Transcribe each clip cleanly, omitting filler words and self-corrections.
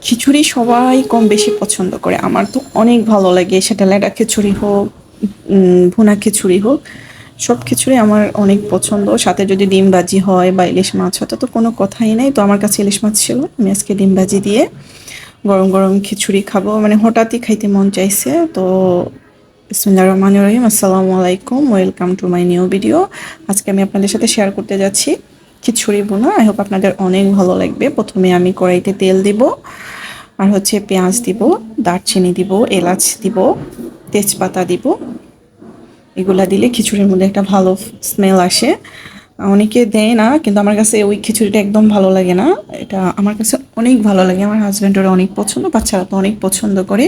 খিচুড়ি সবাই কম বেশি পছন্দ করে। আমার তো অনেক ভালো লাগে, সেটা ল্যাডা খিচুড়ি হোক, ভুনা খিচুড়ি হোক, সব খিচুড়ি আমার অনেক পছন্দ। সাথে যদি ডিম ভাজি হয় বা ইলিশ মাছ হয় তো কোনো কথাই নেই। তো আমার কাছে ইলিশ মাছ ছিল, আমি আজকে ডিম ভাজি দিয়ে গরম গরম খিচুড়ি খাবো, মানে হঠাৎই খাইতে মন চাইছে। তো বিসমিল্লাহির রহমানির রহিম, আসসালামু আলাইকুম, welcome to my new video. আজকে আমি আপনাদের সাথে শেয়ার করতে যাচ্ছি খিচুড়ি বোনা। আই হোপ আপনাদের অনেক ভালো লাগবে। প্রথমে আমি কড়াইতে তেল দিব, আর হচ্ছে পেঁয়াজ দিব, দারচিনি দিব, এলাচ দিব, তেজপাতা দিব। এগুলা দিলে খিচুড়ির মধ্যে একটা ভালো স্মেল আসে। অনেকে দেয় না, কিন্তু আমার কাছে ওই খিচুড়িটা একদম ভালো লাগে না। এটা আমার কাছে অনেক ভালো লাগে, আমার হাজব্যান্ডের অনেক পছন্দ, বাচ্চারা তো অনেক পছন্দ করে।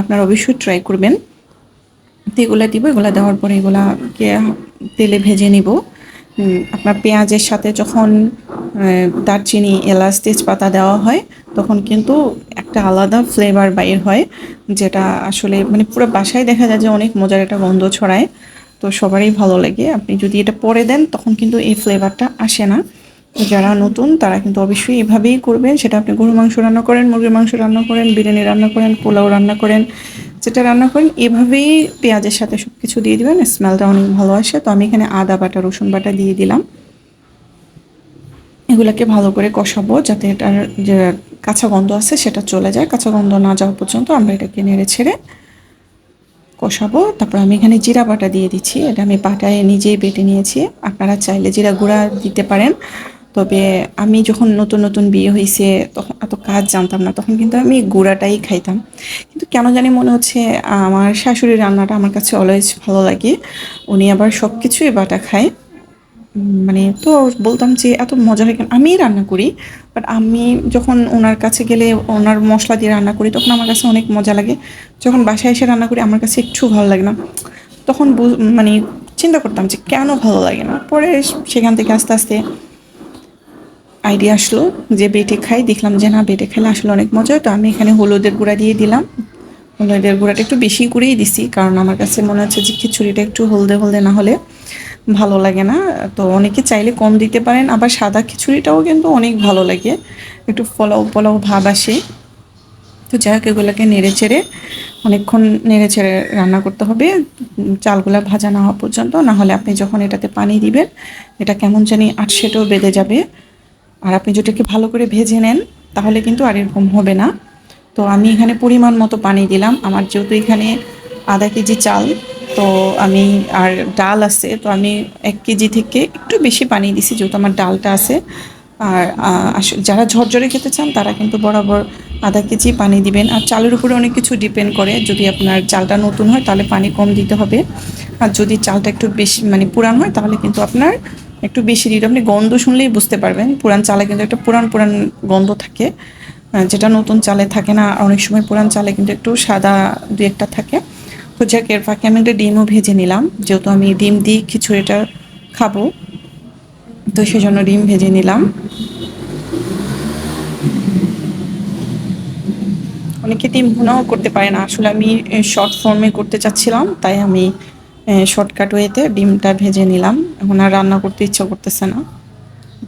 আপনারা অবশ্যই ট্রাই করবেন। তো এগুলা দিব, এগুলা দেওয়ার পরে এগুলাকে তেলে ভেজে নিব। আপনার পেঁয়াজের সাথে যখন দারচিনি, এলাচ, তেজপাতা দেওয়া হয় তখন কিন্তু একটা আলাদা ফ্লেভার বাইর হয়, যেটা আসলে মানে পুরো বাসায় দেখা যায় যে অনেক মজার একটা গন্ধ ছড়ায়। তো সবারই ভালো লাগে। আপনি যদি এটা পরে দেন তখন কিন্তু এই ফ্লেভারটা আসে না। তো যারা নতুন তারা কিন্তু অবশ্যই এভাবেই করবেন। সেটা আপনি গরুর মাংস রান্না করেন, মুরগির মাংস রান্না করেন, বিরিয়ানি রান্না করেন, পোলাও রান্না করেন, যেটা রান্না করেন এভাবেই পেঁয়াজের সাথে সব কিছু দিয়ে দিবেন, স্মেলটা অনেক ভালো আসে। তো আমি এখানে আদা বাটা, রসুন বাটা দিয়ে দিলাম। এগুলাকে ভালো করে কষাবো যাতে এটার যে কাঁচা গন্ধ আছে সেটা চলে যায়। কাঁচা গন্ধ না যাওয়া পর্যন্ত আমরা এটাকে নেড়ে ছেড়ে কষাবো। তারপর আমি এখানে জিরা বাটা দিয়ে দিচ্ছি, এটা আমি বাটায় নিজেই বেটে নিয়েছি। আপনারা চাইলে জিরা গুঁড়া দিতে পারেন। তবে আমি যখন নতুন নতুন বিয়ে হয়েছে তখন এত কাজ জানতাম না, তখন কিন্তু আমি গুঁড়াটাই খাইতাম। কিন্তু কেন জানি মনে হচ্ছে আমার শাশুড়ির রান্নাটা আমার কাছে অলওয়েজ ভালো লাগে। উনি আবার সব কিছুই বাটা খায়। মানে তো বলতাম যে এত মজা হয় কেন, আমিই রান্না করি, বাট আমি যখন ওনার কাছে গেলে ওনার মশলা দিয়ে রান্না করি তখন আমার কাছে অনেক মজা লাগে। যখন বাসায় এসে রান্না করি আমার কাছে একটু ভালো লাগে না। তখন মানে চিন্তা করতাম যে কেন ভালো লাগে না। পরে সেখান থেকে আস্তে আস্তে আইডিয়া আসলো যে বেটে খাই, দেখলাম যে না, বেটে খেলে আসলে অনেক মজা। তো আমি এখানে হলুদের গুঁড়া দিয়ে দিলাম। হলুদের গুঁড়াটা একটু বেশি করেই দিছি, কারণ আমার কাছে মনে হচ্ছে যে খিচুড়িটা একটু হলদে হলদে না হলে ভালো লাগে না। তো অনেকে চাইলে কম দিতে পারেন, আবার সাদা খিচুড়িটাও কিন্তু অনেক ভালো লাগে, একটু পোলাও পোলাও ভাব আসে। তো যাই হোক, এগুলোকে নেড়ে চেড়ে অনেকক্ষণ নেড়ে চেড়ে রান্না করতে হবে চালগুলা ভাজা না হওয়া পর্যন্ত। না হলে আপনি যখন এটাতে পানি দিবেন এটা কেমন জানি আটসেটেও বেঁধে যাবে। আর আপনি যেটাকে ভালো করে ভেজে নেন তাহলে কিন্তু আর এরকম হবে না। তো আমি এখানে পরিমাণ মতো পানি দিলাম। আমার যেহেতু এখানে আধা কেজি চাল, তো আমি আর ডাল আছে, তো আমি 1 কেজি থেকে একটু বেশি পানি দিছি যেহেতু আমার ডালটা আছে। আর যারা ঝরঝরে খেতে চান তারা কিন্তু বরাবর আধা কেজি পানি দিবেন। আর চালের উপরে অনেক কিছু ডিপেন্ড করে, যদি আপনার চালটা নতুন হয় তাহলে পানি কম দিতে হবে, আর যদি চালটা একটু বেশি মানে পুরান হয় তাহলে কিন্তু আপনার একটু বেশি দিতে। আপনি গন্ধ শুনলেই বুঝতে পারবেন পুরান চালে কিন্তু একটা পুরান পুরান গন্ধ থাকে, যেটা নতুন চালে থাকে না। অনেক সময় পুরান চালে কিন্তু একটু সাদা দু একটা থাকে। তো যাক, এর ফাঁকে আমি একটা ডিমও ভেজে নিলাম, যেহেতু আমি ডিম দিয়ে খিচুড়িটা খাবো, তো সেজন্য ডিম ভেজে নিলাম। অনেকে ডিম ভুনাও করতে পারে না, আসলে আমি শর্ট ফর্মে করতে চাচ্ছিলাম, তাই আমি শর্টকাট ওয়েতে ডিমটা ভেজে নিলাম। এখন আর রান্না করতে ইচ্ছা করতেছে না,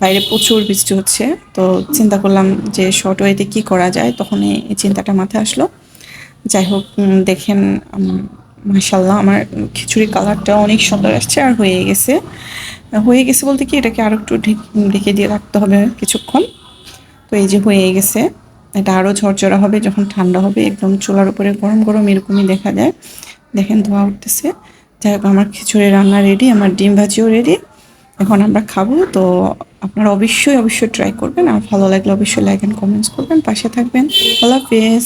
বাইরে প্রচুর বৃষ্টি হচ্ছে। তো চিন্তা করলাম যে শর্ট ওয়েতে কী করা যায়, তখন এই চিন্তাটা মাথায় আসলো। যাই হোক, দেখেন মাশাল্লাহ আমার খিচুড়ির কালারটা অনেক সুন্দর আসছে, আর হয়ে গেছে। হয়ে গেছে বলতে কি, এটাকে আরও একটু ঢেকে দিয়ে রাখতে হবে কিছুক্ষণ। তো এই যে হয়ে গেছে, এটা আরও ঝরঝরা হবে যখন ঠান্ডা হবে, একদম চুলার উপরে গরম গরম এরকমই দেখা যায়। দেখেন ধোঁয়া উঠতেছে। যাই হোক, আমার খিচুড়ি রান্না রেডি, আমার ডিম ভাজিও রেডি। এখন আমরা খাবো। তো আপনারা অবশ্যই অবশ্যই ট্রাই করবেন, আর ভালো লাগলে অবশ্যই লাইক অ্যান্ড কমেন্টস করবেন, পাশে থাকবেন। আল্লাহ হাফেজ।